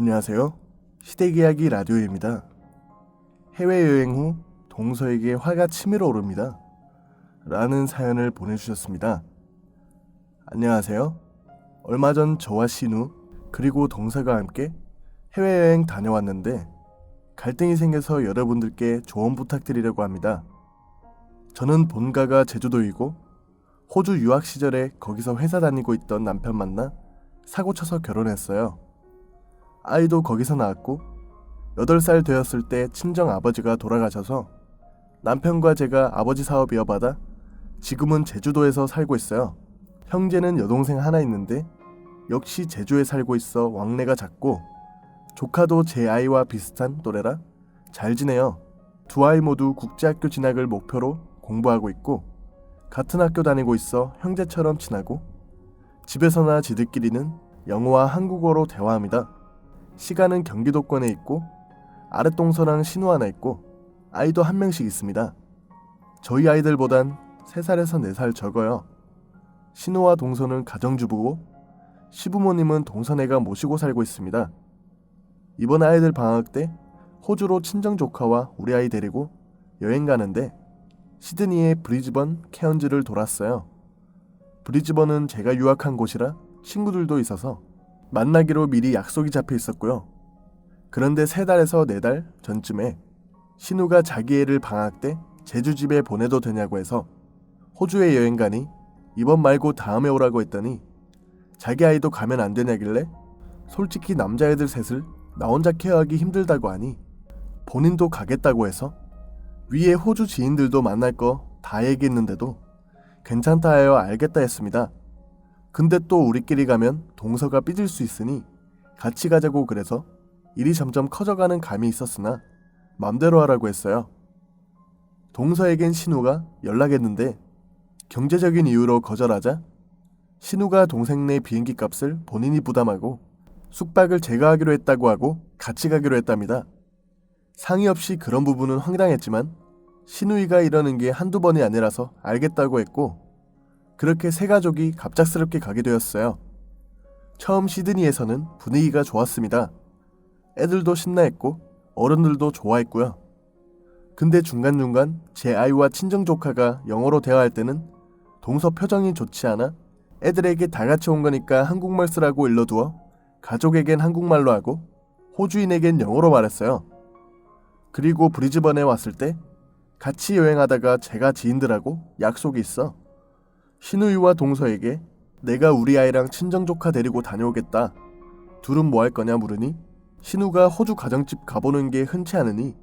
안녕하세요. 시대이야기 라디오입니다. 해외여행 후 동서에게 화가 치밀어 오릅니다. 라는 사연을 보내주셨습니다. 안녕하세요. 얼마 전 저와 신우 그리고 동서가 함께 해외여행 다녀왔는데 갈등이 생겨서 여러분들께 조언 부탁드리려고 합니다. 저는 본가가 제주도이고 호주 유학 시절에 거기서 회사 다니고 있던 남편 만나 사고 쳐서 결혼했어요. 아이도 거기서 낳았고 8살 되었을 때 친정 아버지가 돌아가셔서 남편과 제가 아버지 사업 이어받아 지금은 제주도에서 살고 있어요. 형제는 여동생 하나 있는데 역시 제주에 살고 있어 왕래가 잦고 조카도 제 아이와 비슷한 또래라 잘 지내요. 두 아이 모두 국제학교 진학을 목표로 공부하고 있고 같은 학교 다니고 있어 형제처럼 친하고 집에서나 지들끼리는 영어와 한국어로 대화합니다. 시간은 경기도권에 있고 아랫동서랑 신우 하나 있고 아이도 한 명씩 있습니다. 저희 아이들보단 3살에서 4살 적어요. 신우와 동서는 가정주부고 시부모님은 동서네가 모시고 살고 있습니다. 이번 아이들 방학 때 호주로 친정 조카와 우리 아이 데리고 여행 가는데 시드니의 브리즈번, 케언즈를 돌았어요. 브리즈번은 제가 유학한 곳이라 친구들도 있어서 만나기로 미리 약속이 잡혀 있었고요. 그런데 3달에서 4달 전쯤에 신우가 자기 애를 방학 때 제주집에 보내도 되냐고 해서 호주에 여행 가니 이번 말고 다음에 오라고 했더니 자기 아이도 가면 안 되냐길래 솔직히 남자애들 셋을 나 혼자 케어하기 힘들다고 하니 본인도 가겠다고 해서 위에 호주 지인들도 만날 거 다 얘기했는데도 괜찮다 하여 알겠다 했습니다. 근데 또 우리끼리 가면 동서가 삐질 수 있으니 같이 가자고 그래서 일이 점점 커져가는 감이 있었으나 맘대로 하라고 했어요. 동서에겐 신우가 연락했는데 경제적인 이유로 거절하자 신우가 동생네 비행기 값을 본인이 부담하고 숙박을 제가 하기로 했다고 하고 같이 가기로 했답니다. 상의 없이 그런 부분은 황당했지만 신우이가 이러는 게 한두 번이 아니라서 알겠다고 했고 그렇게 세 가족이 갑작스럽게 가게 되었어요. 처음 시드니에서는 분위기가 좋았습니다. 애들도 신나했고 어른들도 좋아했고요. 근데 중간중간 제 아이와 친정 조카가 영어로 대화할 때는 동서 표정이 좋지 않아 애들에게 다 같이 온 거니까 한국말 쓰라고 일러두어 가족에겐 한국말로 하고 호주인에겐 영어로 말했어요. 그리고 브리즈번에 왔을 때 같이 여행하다가 제가 지인들하고 약속이 있어 신우이와 동서에게 내가 우리 아이랑 친정 조카 데리고 다녀오겠다. 둘은 뭐 할 거냐 물으니 신우가 호주 가정집 가보는 게 흔치 않으니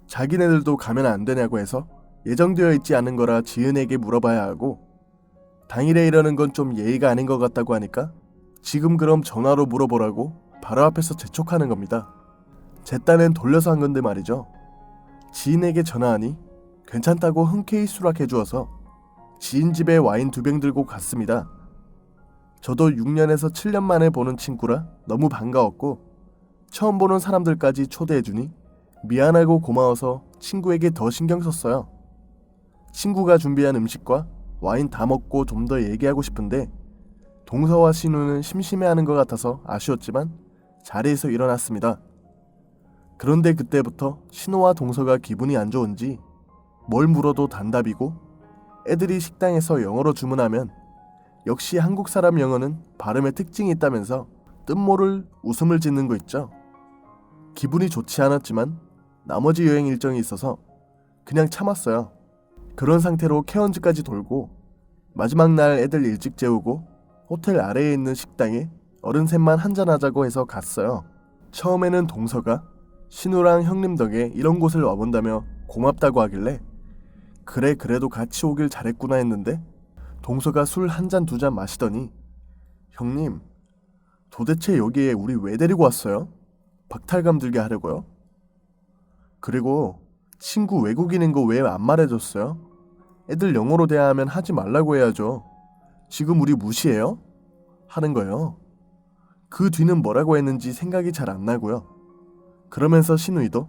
자기네들도 가면 안 되냐고 해서 예정되어 있지 않은 거라 지은에게 물어봐야 하고 당일에 이러는 건 좀 예의가 아닌 것 같다고 하니까 지금 그럼 전화로 물어보라고 바로 앞에서 재촉하는 겁니다. 제 딴엔 돌려서 한 건데 말이죠. 지인에게 전화하니 괜찮다고 흔쾌히 수락해주어서 지인 집에 와인 2병 들고 갔습니다. 저도 6년에서 7년 만에 보는 친구라 너무 반가웠고 처음 보는 사람들까지 초대해주니 미안하고 고마워서 친구에게 더 신경 썼어요. 친구가 준비한 음식과 와인 다 먹고 좀 더 얘기하고 싶은데 동서와 신우는 심심해하는 것 같아서 아쉬웠지만 자리에서 일어났습니다. 그런데 그때부터 신우와 동서가 기분이 안 좋은지 뭘 물어도 단답이고 애들이 식당에서 영어로 주문하면 역시 한국 사람 영어는 발음에 특징이 있다면서 뜻모를 웃음을 짓는 거 있죠. 기분이 좋지 않았지만 나머지 여행 일정이 있어서 그냥 참았어요. 그런 상태로 케언즈까지 돌고 마지막 날 애들 일찍 재우고 호텔 아래에 있는 식당에 어른 셋만 한잔하자고 해서 갔어요. 처음에는 동서가 신우랑 형님 덕에 이런 곳을 와본다며 고맙다고 하길래 그래 그래도 같이 오길 잘했구나 했는데 동서가 술 한 잔 2잔 마시더니 형님 도대체 여기에 우리 왜 데리고 왔어요? 박탈감 들게 하려고요? 그리고 친구 외국인인 거 왜 안 말해줬어요? 애들 영어로 대화하면 하지 말라고 해야죠. 지금 우리 무시해요? 하는 거예요. 그 뒤는 뭐라고 했는지 생각이 잘 안 나고요. 그러면서 신우이도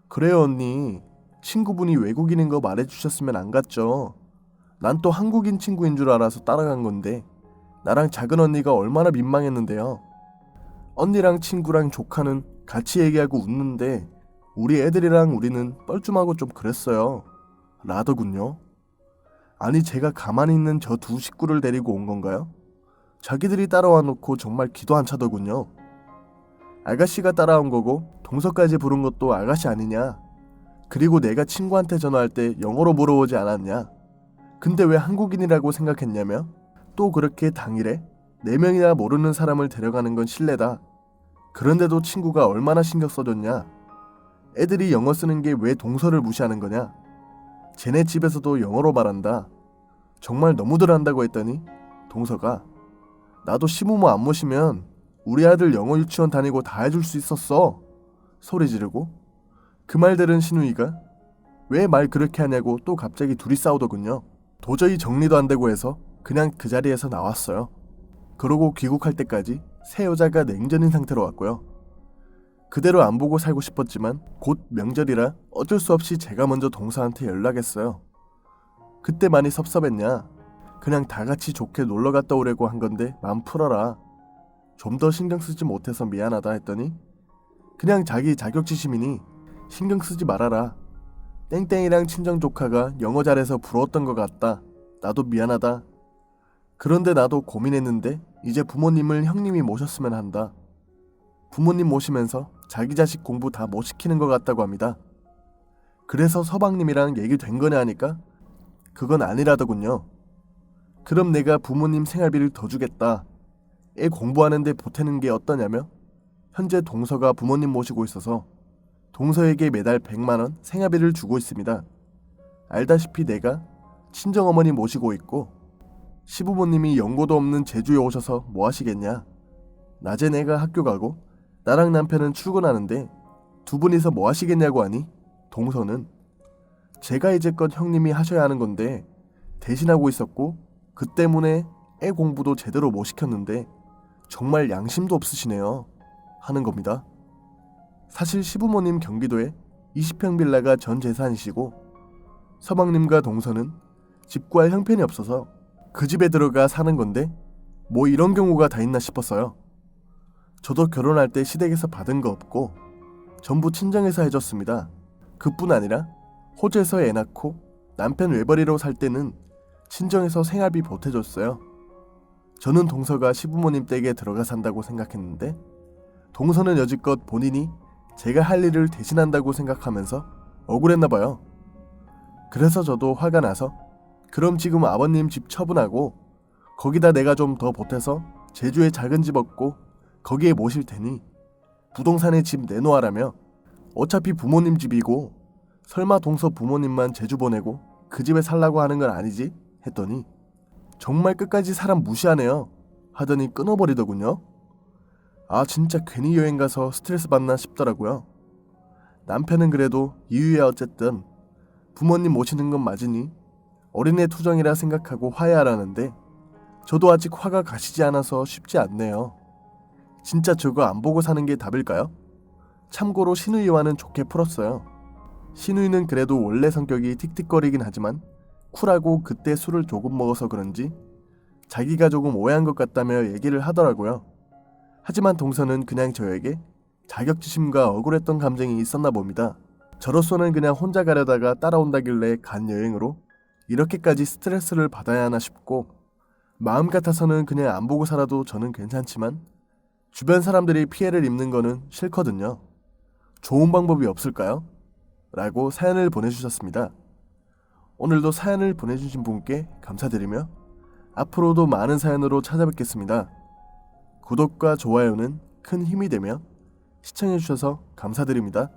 그래요 언니 친구분이 외국인인 거 말해주셨으면 안 갔죠. 난 또 한국인 친구인 줄 알아서 따라간 건데 나랑 작은 언니가 얼마나 민망했는데요. 언니랑 친구랑 조카는 같이 얘기하고 웃는데 우리 애들이랑 우리는 뻘쭘하고 좀 그랬어요. 라더군요. 아니 제가 가만히 있는 저 두 식구를 데리고 온 건가요? 자기들이 따라와 놓고 정말 기도 안 차더군요. 아가씨가 따라온 거고 동서까지 부른 것도 아가씨 아니냐? 그리고 내가 친구한테 전화할 때 영어로 물어보지 않았냐? 근데 왜 한국인이라고 생각했냐며? 또 그렇게 당일에 4명이나 모르는 사람을 데려가는 건 실례다. 그런데도 친구가 얼마나 신경 써줬냐? 애들이 영어 쓰는 게 왜 동서를 무시하는 거냐? 쟤네 집에서도 영어로 말한다. 정말 너무들 한다고 했더니 동서가 나도 시부모 안 모시면 우리 아들 영어 유치원 다니고 다 해줄 수 있었어. 소리 지르고 그 말 들은 신우이가 왜 말 그렇게 하냐고 또 갑자기 둘이 싸우더군요. 도저히 정리도 안 되고 해서 그냥 그 자리에서 나왔어요. 그러고 귀국할 때까지 새 여자가 냉전인 상태로 왔고요. 그대로 안 보고 살고 싶었지만 곧 명절이라 어쩔 수 없이 제가 먼저 동서한테 연락했어요. 그때 많이 섭섭했냐? 그냥 다 같이 좋게 놀러 갔다 오려고 한 건데 마음 풀어라. 좀 더 신경 쓰지 못해서 미안하다 했더니 그냥 자기 자격지심이니 신경 쓰지 말아라. 땡땡이랑 친정 조카가 영어 잘해서 부러웠던 것 같다. 나도 미안하다. 그런데 나도 고민했는데 이제 부모님을 형님이 모셨으면 한다. 부모님 모시면서 자기 자식 공부 다 못 시키는 것 같다고 합니다. 그래서 서방님이랑 얘기 된 거냐 하니까 그건 아니라더군요. 그럼 내가 부모님 생활비를 더 주겠다. 애 공부하는데 보태는 게 어떠냐며 현재 동서가 부모님 모시고 있어서 동서에게 매달 100만 원 생활비를 주고 있습니다. 알다시피 내가 친정어머니 모시고 있고 시부모님이 연고도 없는 제주에 오셔서 뭐 하시겠냐. 낮에 내가 학교 가고 나랑 남편은 출근하는데 두 분이서 뭐 하시겠냐고 하니 동서는 제가 이제껏 형님이 하셔야 하는 건데 대신하고 있었고 그 때문에 애 공부도 제대로 못 시켰는데 정말 양심도 없으시네요 하는 겁니다. 사실 시부모님 경기도에 20평 빌라가 전 재산이시고 서방님과 동서는 집 구할 형편이 없어서 그 집에 들어가 사는 건데 뭐 이런 경우가 다 있나 싶었어요. 저도 결혼할 때 시댁에서 받은 거 없고 전부 친정에서 해줬습니다. 그뿐 아니라 호주에서 애 낳고 남편 외벌이로 살 때는 친정에서 생활비 보태줬어요. 저는 동서가 시부모님 댁에 들어가 산다고 생각했는데 동서는 여지껏 본인이 제가 할 일을 대신한다고 생각하면서 억울했나 봐요. 그래서 저도 화가 나서 그럼 지금 아버님 집 처분하고 거기다 내가 좀 더 보태서 제주에 작은 집 얻고 거기에 모실 테니 부동산에 집 내놓아라며 어차피 부모님 집이고 설마 동서 부모님만 제주 보내고 그 집에 살라고 하는 건 아니지? 했더니 정말 끝까지 사람 무시하네요 하더니 끊어버리더군요. 아 진짜 괜히 여행 가서 스트레스 받나 싶더라고요. 남편은 그래도 이유야 어쨌든 부모님 모시는 건 맞으니 어린애 투정이라 생각하고 화해하라는데 저도 아직 화가 가시지 않아서 쉽지 않네요. 진짜 저거 안 보고 사는 게 답일까요? 참고로 신우이와는 좋게 풀었어요. 신우이는 그래도 원래 성격이 틱틱거리긴 하지만 쿨하고 그때 술을 조금 먹어서 그런지 자기가 조금 오해한 것 같다며 얘기를 하더라고요. 하지만 동서는 그냥 저에게 자격지심과 억울했던 감정이 있었나 봅니다. 저로서는 그냥 혼자 가려다가 따라온다길래 간 여행으로 이렇게까지 스트레스를 받아야 하나 싶고 마음 같아서는 그냥 안 보고 살아도 저는 괜찮지만 주변 사람들이 피해를 입는 거는 싫거든요. 좋은 방법이 없을까요? 라고 사연을 보내주셨습니다. 오늘도 사연을 보내주신 분께 감사드리며 앞으로도 많은 사연으로 찾아뵙겠습니다. 구독과 좋아요는 큰 힘이 되며 시청해주셔서 감사드립니다.